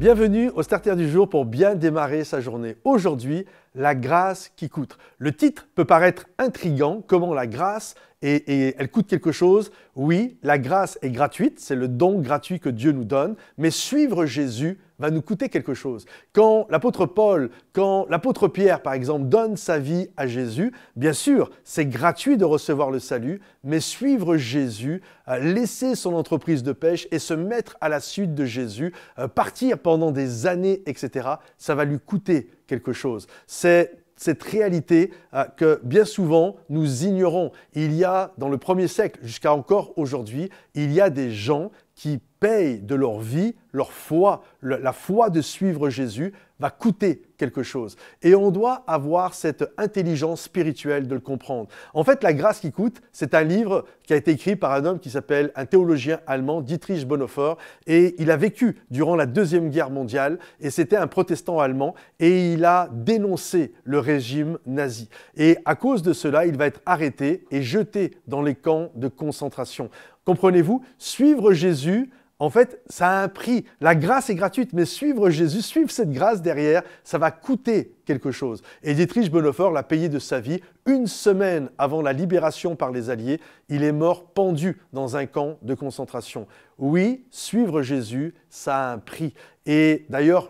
Bienvenue au Starter du jour pour bien démarrer sa journée. Aujourd'hui, la grâce qui coûte. Le titre peut paraître intriguant, comment la grâce elle coûte quelque chose. Oui, la grâce est gratuite, c'est le don gratuit que Dieu nous donne, mais suivre Jésus va nous coûter quelque chose. Quand l'apôtre Paul, quand l'apôtre Pierre, par exemple, donne sa vie à Jésus, bien sûr, c'est gratuit de recevoir le salut, mais suivre Jésus, laisser son entreprise de pêche et se mettre à la suite de Jésus, partir pendant des années, etc., ça va lui coûter quelque chose. C'est cette réalité que bien souvent nous ignorons. Il y a, dans le 1er siècle jusqu'à encore aujourd'hui, il y a des gens qui payent de leur vie, leur foi, la foi de suivre Jésus va coûter quelque chose. Et on doit avoir cette intelligence spirituelle de le comprendre. En fait, La grâce qui coûte, c'est un livre qui a été écrit par un homme qui s'appelle un théologien allemand, Dietrich Bonhoeffer, et il a vécu durant la Deuxième Guerre mondiale, et c'était un protestant allemand, et il a dénoncé le régime nazi. Et à cause de cela, il va être arrêté et jeté dans les camps de concentration. Comprenez-vous? Suivre Jésus, en fait, ça a un prix. La grâce est gratuite, mais suivre Jésus, suivre cette grâce derrière, ça va coûter quelque chose. Et Dietrich Bonhoeffer l'a payé de sa vie. Une semaine avant la libération par les Alliés, il est mort pendu dans un camp de concentration. Oui, suivre Jésus, ça a un prix. Et d'ailleurs,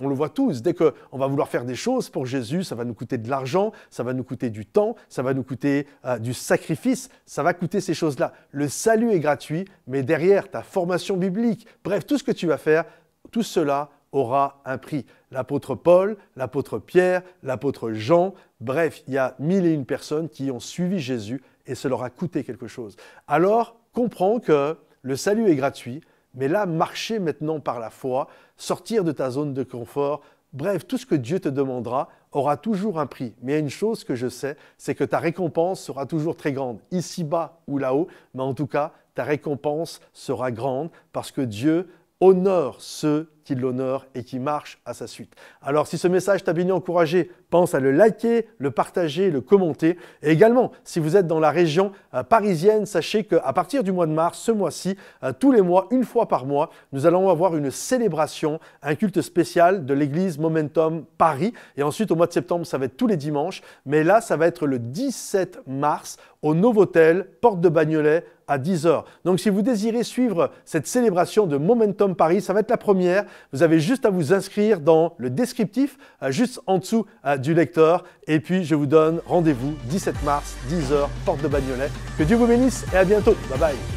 on le voit tous, dès qu'on va vouloir faire des choses pour Jésus, ça va nous coûter de l'argent, ça va nous coûter du temps, ça va nous coûter du sacrifice, ça va coûter ces choses-là. Le salut est gratuit, mais derrière ta formation biblique, bref, tout ce que tu vas faire, tout cela aura un prix. L'apôtre Paul, l'apôtre Pierre, l'apôtre Jean, bref, il y a 1001 personnes qui ont suivi Jésus et ça leur a coûté quelque chose. Alors, comprends que le salut est gratuit, mais là, marcher maintenant par la foi, sortir de ta zone de confort, bref, tout ce que Dieu te demandera aura toujours un prix. Mais il y a une chose que je sais, c'est que ta récompense sera toujours très grande, ici-bas ou là-haut, mais en tout cas, ta récompense sera grande parce que Dieu honore ceux qui l'honorent et qui marchent à sa suite. Alors, si ce message t'a bien encouragé, pense à le liker, le partager, le commenter. Et également, si vous êtes dans la région parisienne, sachez qu'à partir du mois de mars, ce mois-ci, tous les mois, une fois par mois, nous allons avoir une célébration, un culte spécial de l'église Momentum Paris. Et ensuite, au mois de septembre, ça va être tous les dimanches. Mais là, ça va être le 17 mars au Novotel, porte de Bagnolet, à 10h. Donc, si vous désirez suivre cette célébration de Momentum Paris, ça va être la première. Vous avez juste à vous inscrire dans le descriptif, juste en dessous du lecteur. Et puis, je vous donne rendez-vous 17 mars, 10h, porte de Bagnolet. Que Dieu vous bénisse et à bientôt. Bye bye.